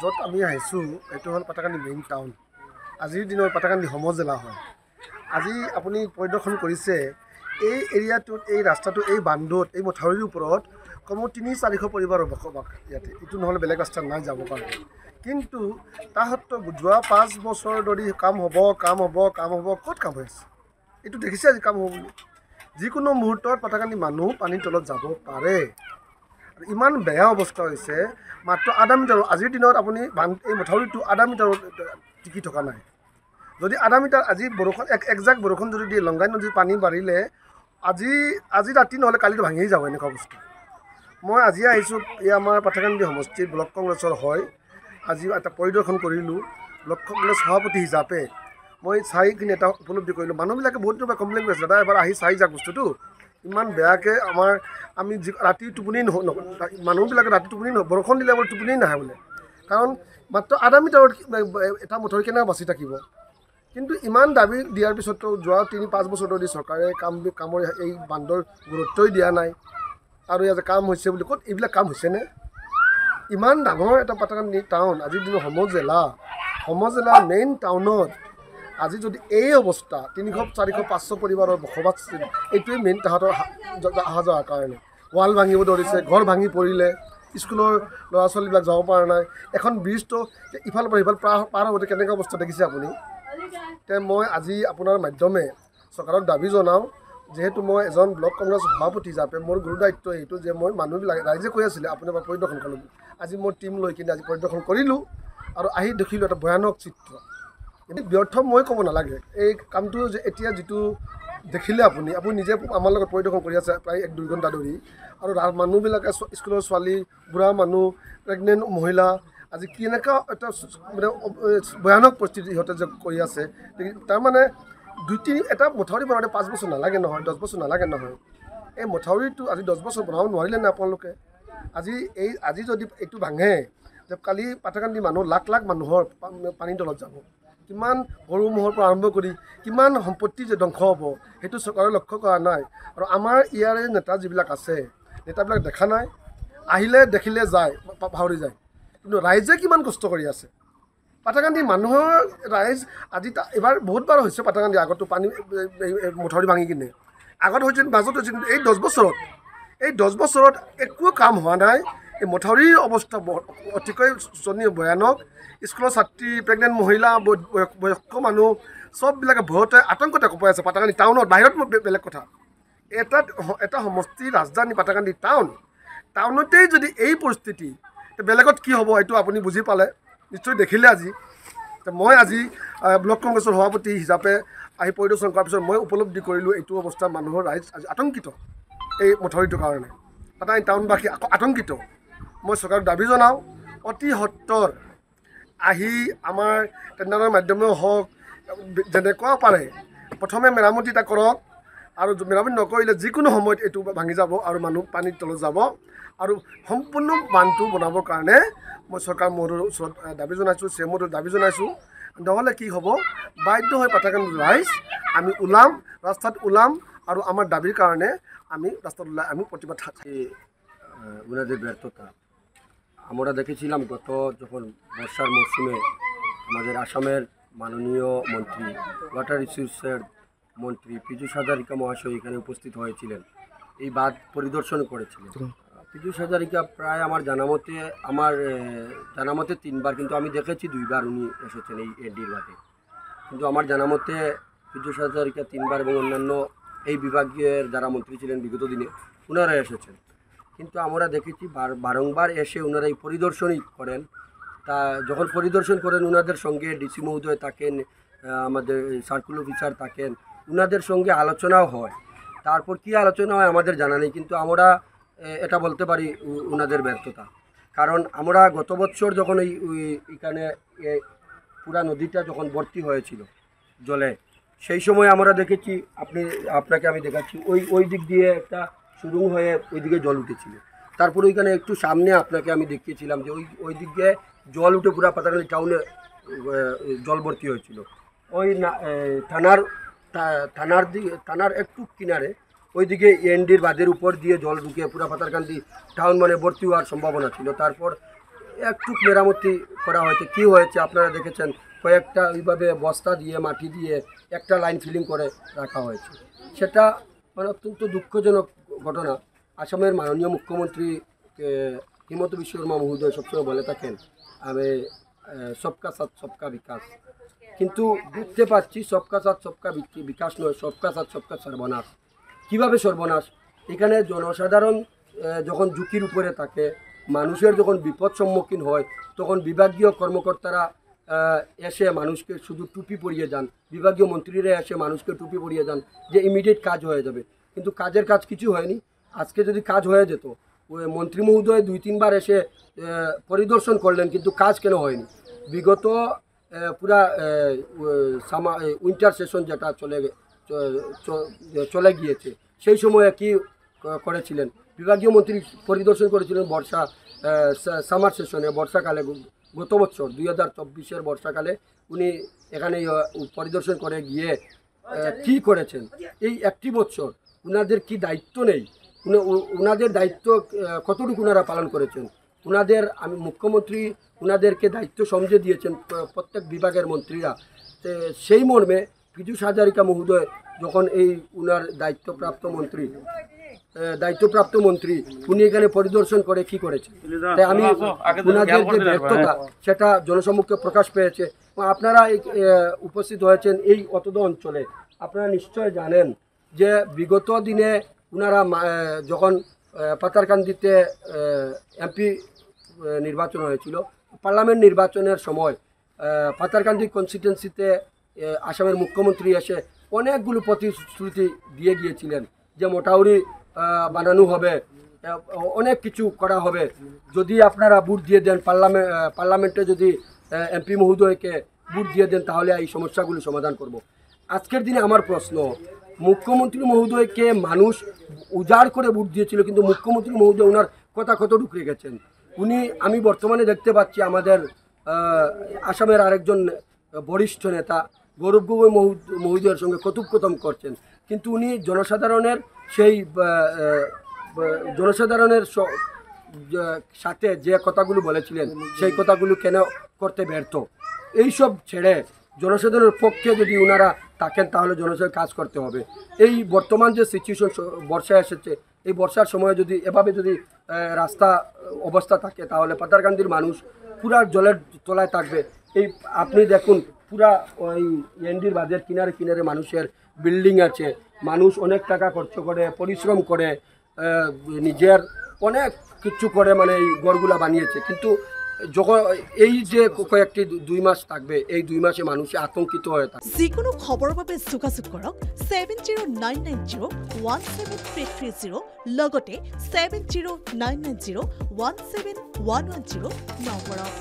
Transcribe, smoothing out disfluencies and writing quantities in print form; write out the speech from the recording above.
য'ত আমি আহিছোঁ এইটো হ'ল পাটাকান্দি মেইন টাউন। আজিৰ দিনত পাটাকান্দি সমজিলা হয়। আজি আপুনি পৰিদৰ্শন কৰিছে এই এৰিয়াটোত, এই ৰাস্তাটো, এই বান্ধত, এই মথাউৰিৰ ওপৰত কমেও ৩০-৪০০ পৰিবাৰৰ বসবাস ইয়াতে। এইটো নহ'লে বেলেগ ৰাস্তা নাই যাব কাৰণে। কিন্তু তাৰ সত্ত্বেও যোৱা ৫ বছৰ ধৰি কাম হ'ব ক'ত কাম হৈ আছে? এইটো দেখিছে আজি কাম হ'ব বুলি। যিকোনো মুহূৰ্তত পাটাকান্দি মানুহ পানীৰ তলত যাব পাৰে। ইমান বেয়া অৱস্থা হৈছে, মাত্ৰ আধা মিটাৰ। আজিৰ দিনত আপুনি এই মথাউৰিটো আধা মিটাৰ টিকি থকা নাই। যদি আধা মিটাৰ আজি বৰষুণ একজাক বৰষুণ যদি দিয়ে, লংগাই নদীৰ পানী বাঢ়িলে আজি ৰাতি নহ'লে কালিতো ভাঙিয়ে যাব এনেকুৱা অৱস্থা। মই আজি আহিছোঁ, এই আমাৰ পাটাকান্দি সমষ্টিৰ ব্লক কংগ্ৰেছৰ হয়। আজি এটা পৰিদৰ্শন কৰিলোঁ ব্লক কংগ্ৰেছ সভাপতি হিচাপে। মই চাই কিনে এটা উপলব্ধি কৰিলোঁ, মানুহবিলাকে বহুত দিনৰ পৰা কমপ্লেইন কৰিছে, দাদা এবাৰ আহি চাই যাওক বস্তুটো। ইমান বেয়াকৈ আমি ৰাতি টোপনি মানুহবিলাকে ৰাতি টোপনি বৰষুণ দিলে বোলে টোপনি নাহে বোলে। কাৰণ মাত্ৰ আধা মিটাৰত এটা মথাউৰি কেনেকৈ বাচি থাকিব। কিন্তু ইমান দাবী দিয়াৰ পিছতো যোৱা ৩-৫ বছৰ ধৰি চৰকাৰে কামৰ এই বান্ধৰ গুৰুত্বই দিয়া নাই। আৰু ইয়াতে কাম হৈছে বুলি ক'ত এইবিলাক কাম হৈছেনে? ইমান ডাঙৰ এটা পাটাকান্দি টাউন, আজিৰ দিনত সমজিলা মেইন টাউনত আজি যদি এই অৱস্থা, ৩০০-৪০০-৫০০ পৰিবাৰৰ বসবাস, এইটোৱেই মেইন তাহাঁতৰ অহা যোৱাৰ কাৰণে। ৱাল ভাঙিব ধৰিছে, ঘৰ ভাঙি পৰিলে, স্কুলৰ ল'ৰা ছোৱালীবিলাক যাব পৰা নাই। এখন ব্ৰিজটো ইফালৰ পৰা সিফাল পাৰ হ'বতে কেনেকুৱা অৱস্থা দেখিছে আপুনি। মই আজি আপোনাৰ মাধ্যমে চৰকাৰক দাবী জনাওঁ, যিহেতু মই এজন ব্লক কংগ্ৰেছ সভাপতি হিচাপে মোৰ গুৰু দায়িত্ব এইটো যে মই মানুহবিলাক ৰাইজে কৈ আছিলে আপুনি এবাৰ পৰিদৰ্শন কৰিলোঁ। আজি মোৰ টীম লৈ কিনে আজি পৰিদৰ্শন কৰিলোঁ আৰু আহি দেখিলোঁ এটা ভয়ানক চিত্ৰ। ব্যৰ্থ মই ক'ব নালাগে, এই কামটো যে এতিয়া যিটো দেখিলে আপুনি নিজে আমাৰ লগত পৰিদৰ্শন কৰি আছে প্ৰায় 1-2 ঘণ্টা ধৰি। আৰু মানুহবিলাকে স্কুলৰ ছোৱালী, বুঢ়া মানুহ, প্ৰেগনেণ্ট মহিলা, আজি কেনেকুৱা এটা মানে ভয়ানক পৰিস্থিতি সিহঁতে যে কৰি আছে। তাৰমানে এটা মথাউৰি বনাওঁতে 5 বছৰ নালাগে নহয়, 10 বছৰ নালাগে নহয়। এই মথাউৰিটো আজি 10 বছৰ বনাব নোৱাৰিলে নে আপোনালোকে? আজি যদি এইটো ভাঙে, যে কালি পাটাকান্দি মানুহ লাখ মানুহৰ পানীৰ তলত যাব। কিমান গৰু ম'হৰ পৰা আৰম্ভ কৰি কিমান সম্পত্তি যে ধ্বংস হ'ব, সেইটো চৰকাৰে লক্ষ্য কৰা নাই। আৰু আমাৰ ইয়াৰে নেতা যিবিলাক আছে, নেতাবিলাক দেখা নাই, আহিলে দেখিলে যায়, পাহৰি যায়। কিন্তু ৰাইজে কিমান কষ্ট কৰি আছে। পাটাকান্দি মানুহৰ ৰাইজ আজি এইবাৰ বহুতবাৰ হৈছে পাটাকান্দি, আগতো পানী মথাউৰি ভাঙি কিনে আগত হৈছে, মাজত হৈছে। কিন্তু এই 10 বছৰত একো কাম হোৱা নাই। এই মথাউৰিৰ অৱস্থা অতিকৈ শোচনীয়, ভয়ানক। স্কুলৰ ছাত্ৰী, প্ৰেগনেণ্ট মহিলা, বয়স্ক মানুহ চববিলাকে ভয়তে আতংকতে কঁপাই আছে পাটাকান্দি টাউনত। বাহিৰত বেলেগ কথা, এটা সমষ্টিৰ ৰাজধানী পাটাকান্দি টাউনতেই যদি এই পৰিস্থিতি, বেলেগত কি হ'ব এইটো আপুনি বুজি পালে, নিশ্চয় দেখিলে আজি। মই আজি ব্লক কংগ্ৰেছৰ সভাপতি হিচাপে আহি পৰিদৰ্শন কৰাৰ পিছত মই উপলব্ধি কৰিলোঁ এইটো অৱস্থা। মানুহৰ ৰাইজ আজি আতংকিত এই মথাউৰিটোৰ কাৰণে, পাটাকান্দি টাউনবাসী আতংকিত। মই চৰকাৰক দাবী জনাওঁ, অতি সত্বৰ আহি আমাৰ টেণ্ডাৰৰ মাধ্যমেও হওক, যেনেকুৱা পাৰে প্ৰথমে মেৰামতি এটা কৰক। আৰু মেৰামতি নকৰিলে যিকোনো সময়ত এইটো ভাঙি যাব আৰু মানুহ পানীৰ তলত যাব। আৰু সম্পূৰ্ণ বান্ধটো বনাবৰ কাৰণে মই চৰকাৰ মহোদয়ৰ ওচৰত দাবী জনাইছোঁ, CM মহোদয়ক দাবী জনাইছোঁ। নহ'লে কি হ'ব, বাধ্য হৈ পাটাকান্দি ৰাইজ আমি ৰাস্তাত ওলাম আৰু আমাৰ দাবীৰ কাৰণে আমি রাস্তায় আমি প্রতিবাদ থাকি। ওনাদের ব্যর্থতা আমরা দেখেছিলাম গত যখন বর্ষার মরশুমে আমাদের আসামের মাননীয় মন্ত্রী, ওয়াটার রিসোর্সের মন্ত্রী পীযূষ হাজারিকা মহাশয় এখানে উপস্থিত হয়েছিলেন, এই বাঁধ পরিদর্শন করেছিলেন। পীযূষ হাজারিকা প্রায় আমার জানামতে 3বার, কিন্তু আমি দেখেছি 2বার উনি এসেছেন এই এডির বাঁধে। কিন্তু আমার জানামতে পীযূষ হাজারিকা 3বার এবং অন্যান্য এই বিভাগের যারা মন্ত্রী ছিলেন বিগত দিনে ওনারা এসেছেন। কিন্তু আমরা দেখেছি বারংবার এসে ওনারা এই পরিদর্শনই করেন। তা যখন পরিদর্শন করেন ওনাদের সঙ্গে ডিসি মহোদয় থাকেন, আমাদের সার্কুল অফিসার থাকেন, ওনাদের সঙ্গে আলোচনাও হয়। তারপর কী আলোচনা হয় আমাদের জানা নেই, কিন্তু আমরা এটা বলতে পারি ওনাদের ব্যর্থতা। কারণ আমরা গত বছর যখন এখানে পুরা নদীটা যখন ভর্তি হয়েছিল জলে, সেই সময় আমরা দেখেছি, আপনাকে আমি দেখাচ্ছি, ওই দিক দিয়ে একটা সুরুং হয়ে ওই দিকে জল উঠেছিল। তারপর ওইখানে একটু সামনে আপনাকে আমি দেখিয়েছিলাম যে ওই দিক দিয়ে জল উঠে পুরা পাতাকান্দি টাউনে জল ভর্তি হয়েছিল। ওই থানার একটু কিনারে ওইদিকে এনডির বাঁধের উপর দিয়ে জল ঢুকে পুরা পাতাকান্দি টাউন মানে ভর্তি হওয়ার সম্ভাবনা ছিল। তারপর একটু মেরামতি করা হয়েছে। কি হয়েছে আপনারা দেখেছেন, কয়েকটা ওইভাবে বস্তা দিয়ে মাটি দিয়ে একটা লাইন ফিলিং করে রাখা হয়েছে। সেটা মানে অত্যন্ত দুঃখজনক ঘটনা। আসামের মাননীয় মুখ্যমন্ত্রী হিমন্ত বিশ্ব শর্মা মহোদয় সবসময় বলে থাকেন আমি সবকা সাথ সবকা বিকাশ, কিন্তু দেখতে পাচ্ছি সবকা সাথ সবকা বিকাশ নয়, সবকা সাথ সবকা সর্বনাশ। কীভাবে সর্বনাশ? এখানে জনসাধারণ যখন ঝুঁকির উপরে থাকে, মানুষের যখন বিপদ সম্মুখীন হয়, তখন বিভাগীয় কর্মকর্তারা এসে মানুষকে শুধু টুপি পরিয়ে যান, বিভাগীয় মন্ত্রীরা এসে মানুষকে টুপি পরিয়ে যান যে ইমিডিয়েট কাজ হয়ে যাবে, কিন্তু কাজের কাজ কিছু হয়নি। আজকে যদি কাজ হয়ে যেত, ওই মন্ত্রী মহোদয় 2-3 বার এসে পরিদর্শন করলেন, কিন্তু কাজ কেন হয়নি? বিগত পুরা উইন্টার সেশন যেটা চলে গিয়েছে, সেই সময়ে কি করেছিলেন? বিভাগীয় মন্ত্রী পরিদর্শন করেছিলেন সামার সেশনে, বর্ষাকালে, গত বছর 2024-এর বর্ষাকালে উনি এখানে পরিদর্শন করে গিয়ে কি করেছেন? এই একটি বছর উনাদের কি দায়িত্ব নেই? উনাদের দায়িত্ব কতটুকু ওনারা পালন করেছেন? উনাদের আমি মুখ্যমন্ত্রী উনাদেরকে দায়িত্ব সমঝে দিয়েছেন প্রত্যেক বিভাগের মন্ত্রীরা। সেই মর্মে পীযূষ হাজারিকা মহোদয় যখন এই উনার দায়িত্বপ্রাপ্ত মন্ত্রী উনি এখানে পরিদর্শন করে কি করেছেন, তাই আমি উনাদের যে ব্যর্থতা সেটা জনসম্মুখে প্রকাশ পেয়েছে। আপনারা উপস্থিত হয়েছেন এই অতদ অঞ্চলে, আপনারা নিশ্চয় জানেন যে বিগত দিনে উনারা যখন পাতারকান্দিতে এমপি নির্বাচন হয়েছিল, পার্লামেন্ট নির্বাচনের সময় পাতারকান্দি কনস্টিটুয়েন্সিতে আসামের মুখ্যমন্ত্রী এসে অনেকগুলো প্রতিশ্রুতি দিয়ে গিয়েছিলেন যে মোটাউরি বানানো হবে, অনেক কিছু করা হবে, যদি আপনারা ভোট দিয়ে দেন, পার্লামেন্টে যদি এমপি মহোদয়কে ভোট দিয়ে দেন তাহলে এই সমস্যাগুলো সমাধান করব। আজকের দিনে আমার প্রশ্ন, মুখ্যমন্ত্রী মহোদয়কে মানুষ উজাড় করে ভোট দিয়েছিল, কিন্তু মুখ্যমন্ত্রী মহোদয় ওনার কথা কতটুকু রেখেছেন? আমি বর্তমানে দেখতে পাচ্ছি আমাদের আসামের আরেকজন বরিষ্ঠ নেতা গৌরব গগৈ মহোদয়ের সঙ্গে কথোপকথন করছেন, কিন্তু উনি জনসাধারণের সাথে যে কথাগুলো বলেছিলেন সেই কথাগুলো কেন করতে ব্যর্থ? এইসব ছেড়ে জনসাধারণের পক্ষে যদি ওনারা থাকেন তাহলে জনসাধারণ কাজ করতে হবে। এই বর্তমান যে সিচুয়েশন, বর্ষা এসেছে, এই বর্ষার সময় যদি এভাবে যদি রাস্তা অবস্থা থাকে তাহলে পাতারকান্দির মানুষ পুরা জলের তলায় থাকবে। এই আপনি দেখুন পুরা ওই এনডির বাঁধের কিনারে কিনারে মানুষের বিল্ডিং আছে, মানুষ অনেক টাকা খরচ করে, পরিশ্রম করে, নিজের অনেক কিছু করে মানে এই ঘরগুলা বানিয়েছে, কিন্তু যখন এই যে কয়েকটি 2 মাস থাকবে, এই 2 মাসে মানুষ আতঙ্কিত হয়ে থাকে। যিকোনো খবৰৰ বাবে যোগাযোগ কৰক 7099017330 লগতে 7099017110 নম্বৰত।